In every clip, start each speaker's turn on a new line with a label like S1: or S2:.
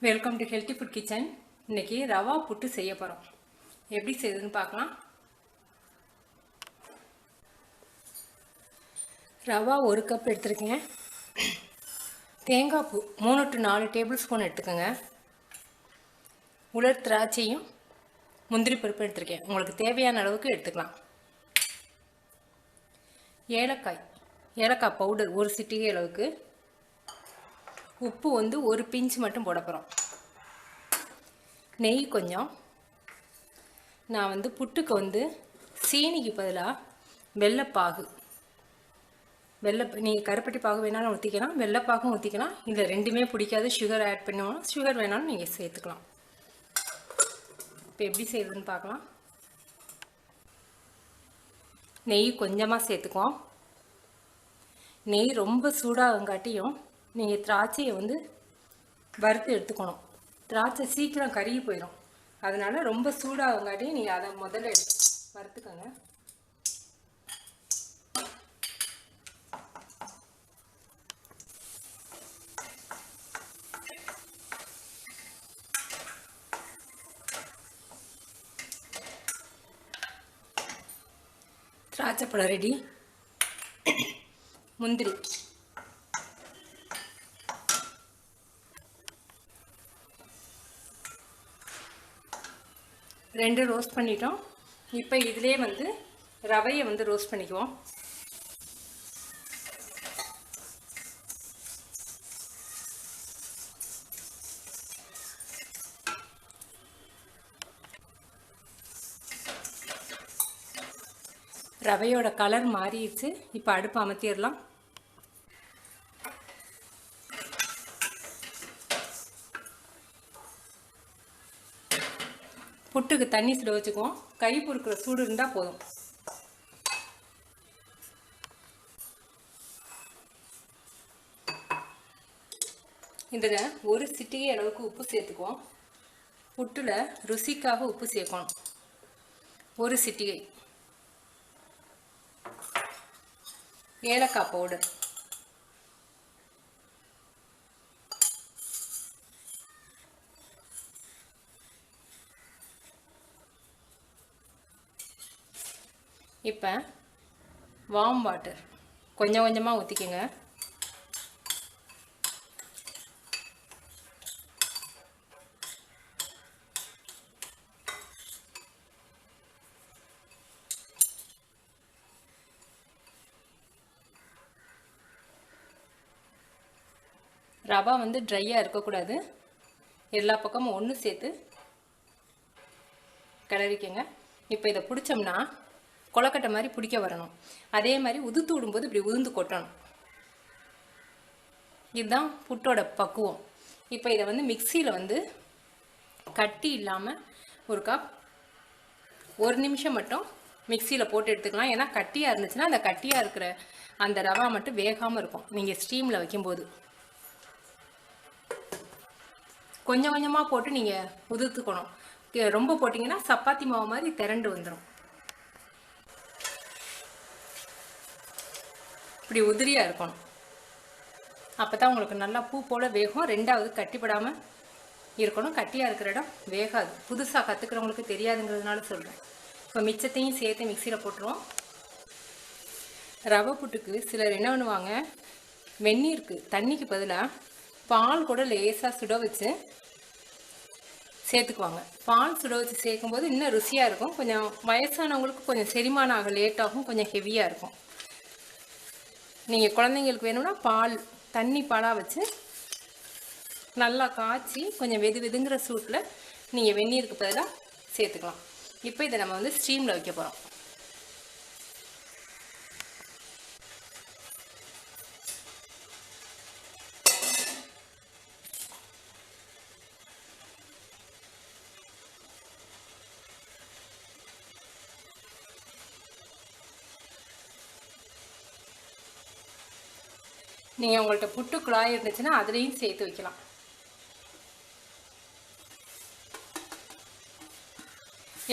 S1: Welcome to healthy food kitchen. இன்றைக்கி ரவா புட்டு செய்ய போகிறோம். எப்படி செய்யுதுன்னு பார்க்கலாம். ரவா 1 கப் எடுத்துருக்கேன். தேங்காய் பூ 3 to 4 டேபிள் ஸ்பூன் எடுத்துக்கோங்க. உலர் திராட்சையும் முந்திரி பருப்பு எடுத்துருக்கேன். உங்களுக்கு தேவையான அளவுக்கு எடுத்துக்கலாம். ஏலக்காய் பவுடர் 1 சிட்டிகை அளவுக்கு. உப்பு வந்து 1 பிஞ்ச் மட்டும் போட போகிறோம். நெய் கொஞ்சம். நான் வந்து புட்டுக்கு வந்து சீனிக்கு பதிலாக வெள்ளைப்பாகு, நீங்கள் கருப்பட்டி பாகு வேணாலும் ஊற்றிக்கலாம், வெள்ளைப்பாகும் ஊற்றிக்கலாம். இல்லை ரெண்டுமே பிடிக்காது, சுகர் ஆட் பண்ணுவோம், சுகர் வேணாலும் நீங்கள் சேர்த்துக்கலாம். இப்போ எப்படி செய்யுதுன்னு பார்க்கலாம். நெய் கொஞ்சமாக சேர்த்துக்குவோம். நெய் ரொம்ப சூடாகங்காட்டியும் நீங்கள் திராட்சையை வந்து வறுத்து எடுத்துக்கணும். திராட்சை சீக்கிரம் கருகி போயிடும். அதனால் ரொம்ப சூடாகங்காட்டியும் நீங்கள் அதை முதல்ல வறுத்துக்கோங்க. திராட்சை பழம் ரெடி. முந்திரி ரெண்டு ரோஸ்ட் பண்ணிட்டோம். இப்போ இதிலே வந்து ரவையை வந்து ரோஸ்ட் பண்ணிக்குவோம். ரவையோட கலர் மாறிடுச்சு. இப்போ அடுப்பு அமர்த்திடலாம். புட்டுக்கு தண்ணி சுட வச்சுக்குவோம். கை பொறுக்கிற சூடு இருந்தால் போதும். இதில் 1 சிட்டிகை அளவுக்கு உப்பு சேர்த்துக்குவோம். புட்டில் ருசிக்காக உப்பு சேர்க்கணும். 1 சிட்டிகை. ஏலக்காய் பவுடர் இப்போ வார்ம் வாட்டர் கொஞ்சம் கொஞ்சமாக ஊற்றிக்கோங்க. ரவா வந்து ட்ரையாக இருக்கக்கூடாது. எல்லா பக்கமும் ஒன்று சேர்த்து கிளறிக்கங்க. இப்போ இதை பிடிச்சோம்னா கொலக்கட்டை மாதிரி பிடிக்க வரணும். அதே மாதிரி உதுத்து விடும்போது இப்படி உதுந்து கொட்டணும். இதுதான் புட்டோட பக்குவம். இப்போ இதை வந்து மிக்சியில் வந்து கட்டி இல்லாமல் ஒரு நிமிஷம் மட்டும் மிக்சியில் போட்டு எடுத்துக்கலாம். ஏன்னா கட்டியாக இருந்துச்சுன்னா அந்த கட்டியாக இருக்கிற அந்த ரவா மட்டும் வேகாமல் இருக்கும் நீங்கள் ஸ்டீமில் வைக்கும்போது. கொஞ்சம் கொஞ்சமாக போட்டு நீங்கள் உதுத்துக்கணும். ரொம்ப போட்டிங்கன்னா சப்பாத்தி மாவு மாதிரி திரண்டு வந்துடும். இப்படி உதிரியாக இருக்கணும். அப்போ தான் உங்களுக்கு நல்லா பூ போல் வேகும். ரெண்டாவது கட்டிப்படாமல் இருக்கணும். கட்டியாக இருக்கிற இடம் வேகாது. புதுசாக கற்றுக்கிறவங்களுக்கு தெரியாதுங்கிறதுனால சொல்கிறேன். இப்போ மிச்சத்தையும் சேர்த்து மிக்சியில் போட்டுருவோம். ரவை புட்டுக்கு சிலர் என்ன பண்ணுவாங்க, வெந்நீருக்கு தண்ணிக்கு பதிலாக பால் கூட லேசாக சுட வச்சு சேர்த்துக்குவாங்க. பால் சுட வச்சு சேர்க்கும்போது இன்னும் ருசியாக இருக்கும். கொஞ்சம் வயசானவங்களுக்கு கொஞ்சம் செரிமானம் ஆக லேட்டாகும், கொஞ்சம் ஹெவியாக இருக்கும். நீங்கள் குழந்தைங்களுக்கு வேணும்னா தண்ணி பாலாக வச்சு நல்லா காய்ச்சி கொஞ்சம் வெதுங்கிற சூட்டில் நீங்கள் வெந்நீருக்கு பதிலாக சேர்த்துக்கலாம். இப்போ இதை நம்ம வந்து ஸ்டீமில் வைக்க போகிறோம். நீங்கள் உங்கள்கிட்ட புட்டு குழாய் இருந்துச்சுன்னா அதுலேயும் சேர்த்து வைக்கலாம்.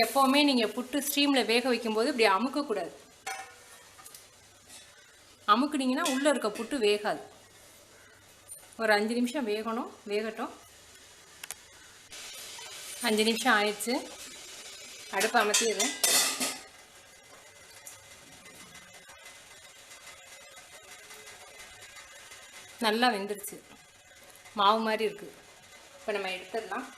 S1: எப்போவுமே நீங்கள் புட்டு ஸ்டீமில் வேக வைக்கும்போது இப்படி அமுக்கக்கூடாது. அமுக்குனீங்கன்னா உள்ளே இருக்க புட்டு வேகாது. ஒரு 5 நிமிஷம் வேகட்டும். 5 நிமிஷம் ஆயிடுச்சு. அடுப்பு அமர்த்திடுறேன். நல்லா வெந்துருச்சு, மாவு மாதிரி இருக்குது. இப்போ நம்ம எடுத்துடலாம்.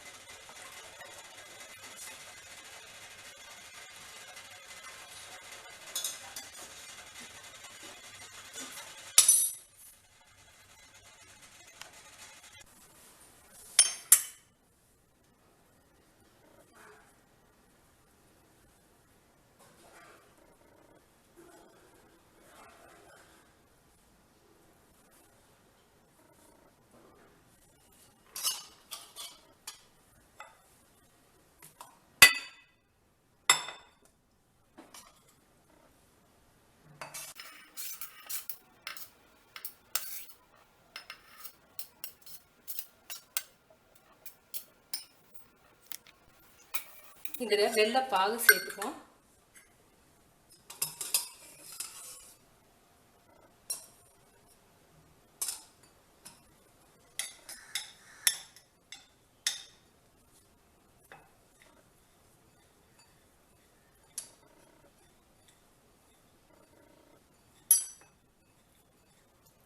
S1: இதில் வெள்ளை பாகு சேர்த்துக்குவோம்.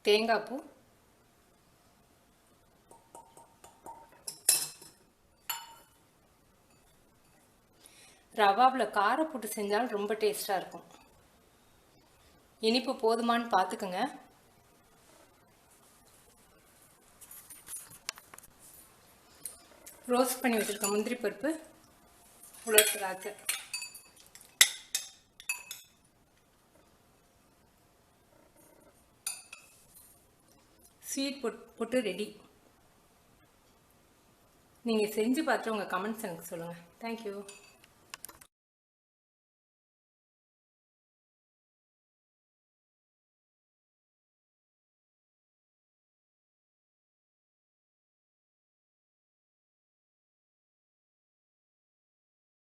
S1: தேங்காய் பூ, ரவாவில் காரம் போட்டு செஞ்சாலும் ரொம்ப டேஸ்ட்டாக இருக்கும். இனிப்பு போதுமானு பார்த்துக்குங்க. ரோஸ்ட் பண்ணி வச்சுருக்க முந்திரி பருப்பு, உலர் திராட்சை, ஸ்வீட் போட்டு ரெடி. நீங்கள் செஞ்சு பார்த்துட்டு உங்கள் கமெண்ட்ஸ் எனக்கு சொல்லுங்கள். தேங்க்யூ.